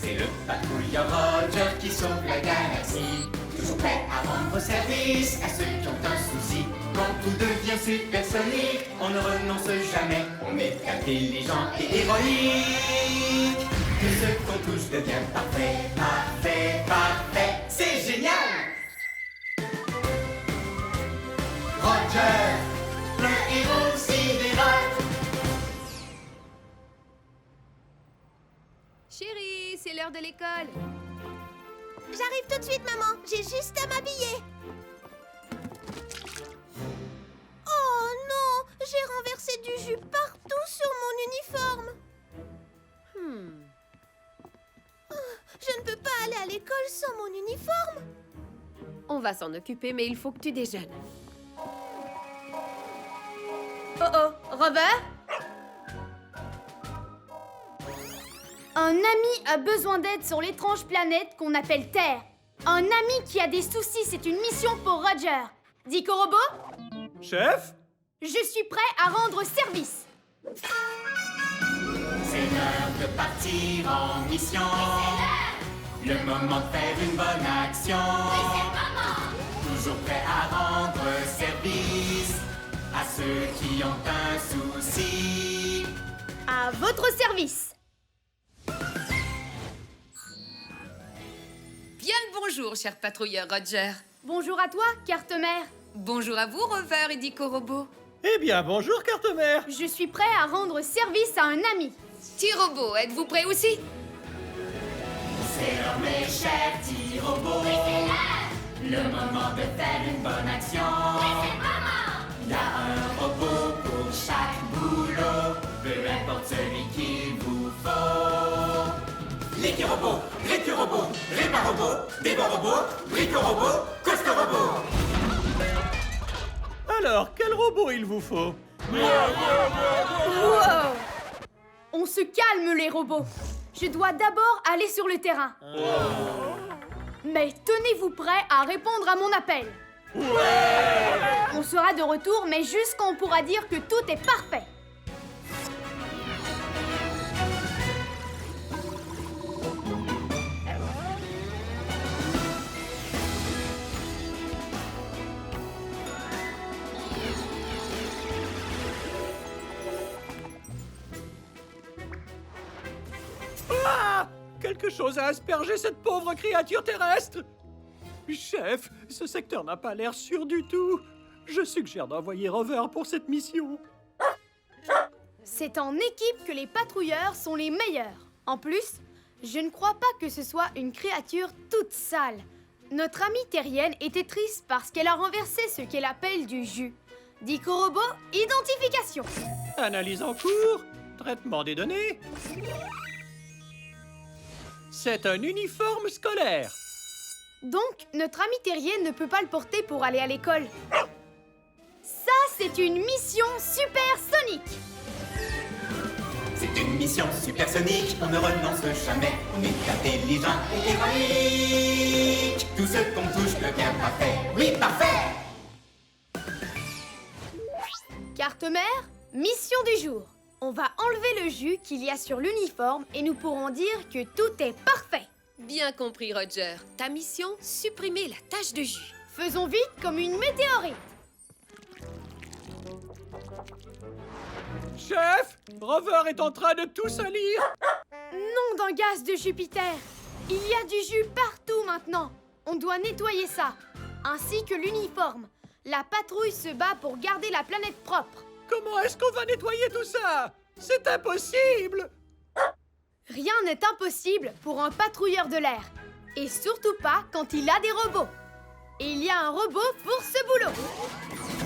C'est le patrouilleur Roger qui sauve la galaxie. Toujours prêt à rendre service à ceux qui ont un souci. Quand tout devient supersonique, on ne renonce jamais. On est intelligent et héroïque. Tout ce qu'on touche devient parfait, parfait, parfait. C'est génial! Roger, le héros sidéral. Chérie, c'est l'heure de l'école. J'arrive tout de suite, maman. J'ai juste à m'habiller. Oh non, j'ai renversé du jus partout sur mon uniforme. Je ne peux pas aller à l'école sans mon uniforme. On va s'en occuper, mais il faut que tu déjeunes. Oh, Rover? Un ami a besoin d'aide sur l'étrange planète qu'on appelle Terre. Un ami qui a des soucis, c'est une mission pour Roger. Dico Robot, Chef? je suis prêt à rendre service. C'est l'heure de partir en mission. Le moment de faire une bonne action. Toujours prêt à rendre service à ceux qui ont un souci. À votre service. Bien le bonjour, cher patrouilleur Roger. Bonjour à toi, carte-mère. Bonjour à vous, Rover et Dico Robot. Eh bien, bonjour, carte-mère. Je suis prêt à rendre service à un ami. T-Robot, êtes-vous prêt aussi? C'est l'heure, mes chers petits robots. Le moment de faire une bonne action. Il y a un robot pour chaque boulot. Peu importe celui qu'il vous faut. L'équi-robot, récu-robot, répar-robot, débat-robot, brico-robot, coste-robot. Alors, quel robot il vous faut? Wow! On se calme, les robots. Je dois d'abord aller sur le terrain. Mais tenez-vous prêts à répondre à mon appel. On sera de retour, mais juste quand on pourra dire que tout est parfait. Ah! Quelque chose a aspergé cette pauvre créature terrestre. Chef, ce secteur n'a pas l'air sûr du tout. Je suggère d'envoyer Rover pour cette mission. C'est en équipe que les patrouilleurs sont les meilleurs. En plus, je ne crois pas que ce soit une créature toute sale. Notre amie terrienne était triste parce qu'elle a renversé ce qu'elle appelle du jus. Dico Robot, identification. Analyse en cours. Traitement des données. C'est un uniforme scolaire. Donc, notre amie terrienne ne peut pas le porter pour aller à l'école. Ça, c'est une mission supersonique. C'est une mission supersonique, on ne renonce jamais. On est intelligent et héroïque. Tout ce qu'on touche devient parfait. Oui, parfait! Carte-mère, mission du jour. On va enlever le jus qu'il y a sur l'uniforme et nous pourrons dire que tout est parfait. Bien compris, Roger. Ta mission, supprimer la tache de jus. Faisons vite comme une météorite. Chef, Rover est en train de tout salir. Nom d'un gaz de Jupiter. Il y a du jus partout maintenant. On doit nettoyer ça. Ainsi que l'uniforme. La patrouille se bat pour garder la planète propre. Comment est-ce qu'on va nettoyer tout ça? C'est impossible. Rien n'est impossible pour un patrouilleur de l'air. Et surtout pas quand il a des robots. Et il y a un robot pour ce boulot.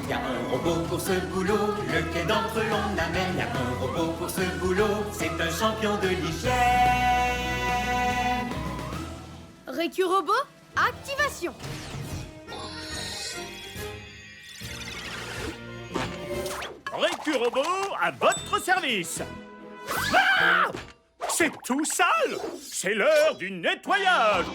Il y a un robot pour ce boulot, lequel d'entre eux l'on amène. Il y a un robot pour ce boulot, c'est un champion de l'hygiène. Récu Robot, activation. Récu-robot à votre service. Ah! C'est tout sale. C'est l'heure du nettoyage.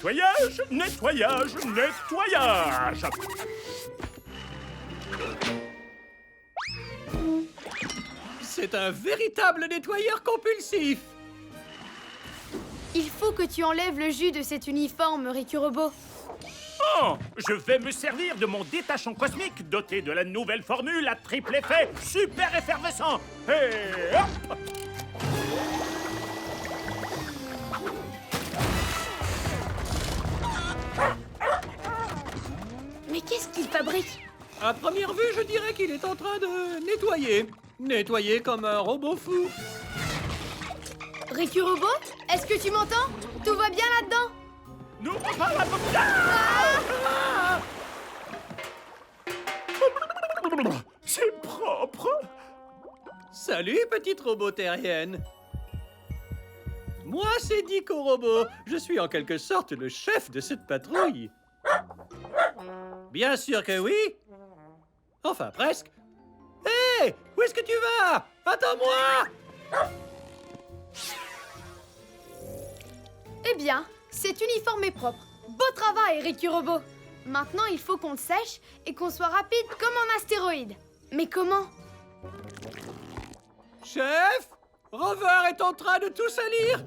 Nettoyage, nettoyage, nettoyage. C'est un véritable nettoyeur compulsif. Il faut que tu enlèves le jus de cet uniforme, Ricky Robot. Oh, je vais me servir de mon détachant cosmique doté de la nouvelle formule à triple effet super effervescent. Et hop! Mais qu'est-ce qu'il fabrique? À première vue, je dirais qu'il est en train de nettoyer. Nettoyer comme un robot fou. Ricky Robot, est-ce que tu m'entends? Tout va bien là-dedans? N'ouvre pas la porte! C'est propre. Salut, petite robot terrienne. Moi, c'est Dico Robot. Je suis en quelque sorte le chef de cette patrouille. Bien sûr que oui. Enfin, presque. Hé, où est-ce que tu vas? Attends-moi! Eh bien, cet uniforme est propre. Beau travail, Ricky Robot. Maintenant, il faut qu'on le sèche et qu'on soit rapide comme un astéroïde. Mais comment? Chef, Rover est en train de tout salir.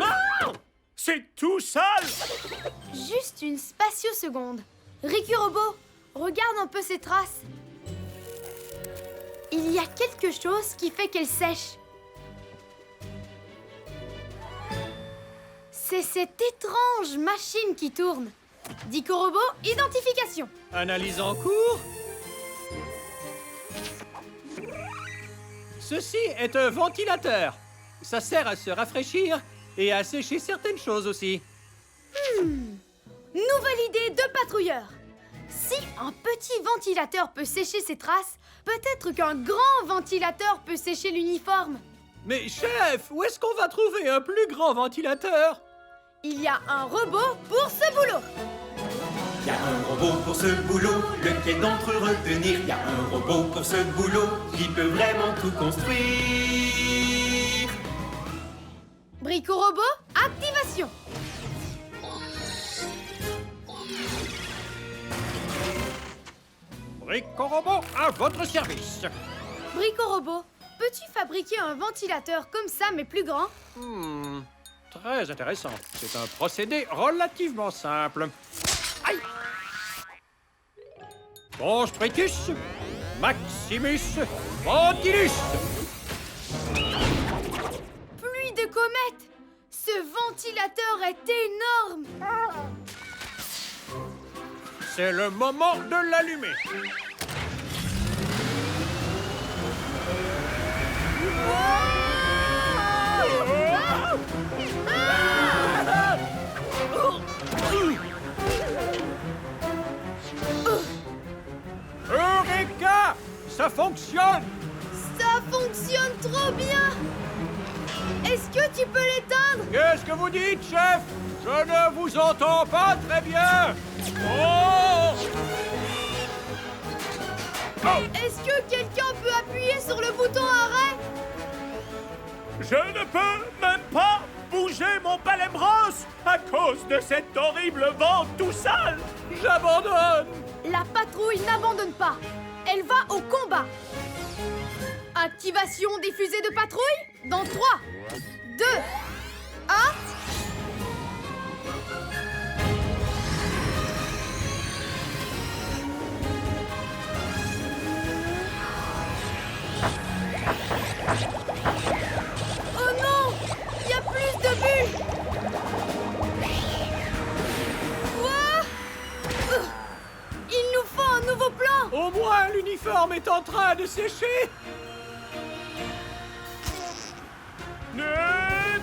Ah! C'est tout sale. Juste une spatioseconde. Ricky Robot, regarde un peu ces traces. Il y a quelque chose qui fait qu'elle sèche. C'est cette étrange machine qui tourne. Dico Robot, identification. Analyse en cours. Ceci est un ventilateur. Ça sert à se rafraîchir et à sécher certaines choses aussi. Nouvelle idée de patrouilleur. Si un petit ventilateur peut sécher ses traces, peut-être qu'un grand ventilateur peut sécher l'uniforme. Mais chef, où est-ce qu'on va trouver un plus grand ventilateur? Il y a un robot pour ce boulot. Y a un robot pour ce boulot, lequel d'entre eux retenir? Y a un robot pour ce boulot, qui peut vraiment tout construire. Brico Robot, activation. Brico Robot à votre service. Brico Robot, peux-tu fabriquer un ventilateur comme ça mais plus grand? Très intéressant. C'est un procédé relativement simple. Aïe! Constritus, Maximus, Ventilus. Pluie de comètes. Ce ventilateur est énorme. C'est le moment de l'allumer. Eureka! Ça fonctionne! Ça fonctionne trop bien. Est-ce que tu peux l'éteindre? Qu'est-ce que vous dites, chef? Je ne vous entends pas très bien! Oh! Est-ce que quelqu'un peut appuyer sur le bouton arrêt? Je ne peux même pas bouger mon palais brosse à cause de cet horrible vent tout sale. J'abandonne! La patrouille n'abandonne pas. Elle va au combat. Activation des fusées de patrouille dans 3, 2, 1. Oh non! Il y a plus de bulles! Quoi? Il nous faut un nouveau plan! Au moins, l'uniforme est en train de sécher! Nettoyage!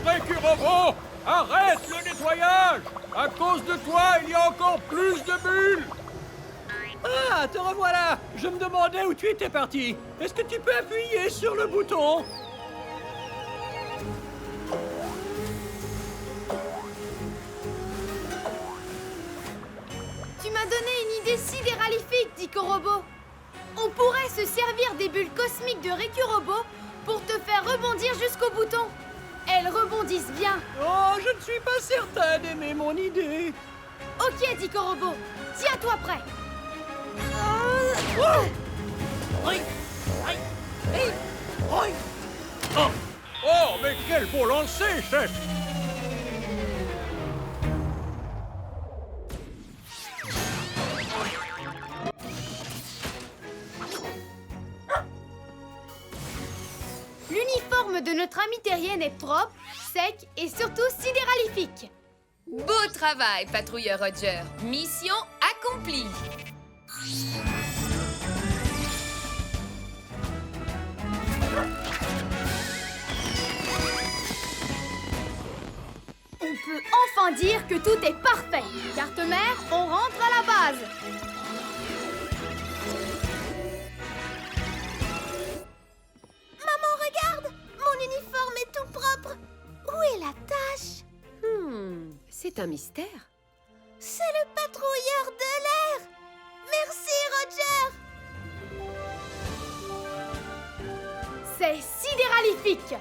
Ricky Robot, arrête le nettoyage! À cause de toi, il y a encore plus de bulles! Ah, te revoilà! Je me demandais où tu étais parti. Est-ce que tu peux appuyer sur le bouton? Tu m'as donné une idée sidéralifique, Dico Robot. On pourrait se servir des bulles cosmiques de Récurobot pour te faire rebondir jusqu'au bouton. Elles rebondissent bien. Oh, je ne suis pas certain d'aimer mon idée. Ok, Dicorobo, tiens-toi prêt. Oh, mais quel beau lancer, chef! L'uniforme de notre amie terrienne est propre, sec et surtout sidéralifique. Beau travail, patrouilleur Roger. Mission accomplie. On peut enfin dire que tout est parfait. Carte-mère, on rentre à la base. Maman, regarde! Mon uniforme est tout propre. Où est la tache? C'est un mystère. C'est le patrouilleur de l'air! Merci, Roger! C'est sidéralifique.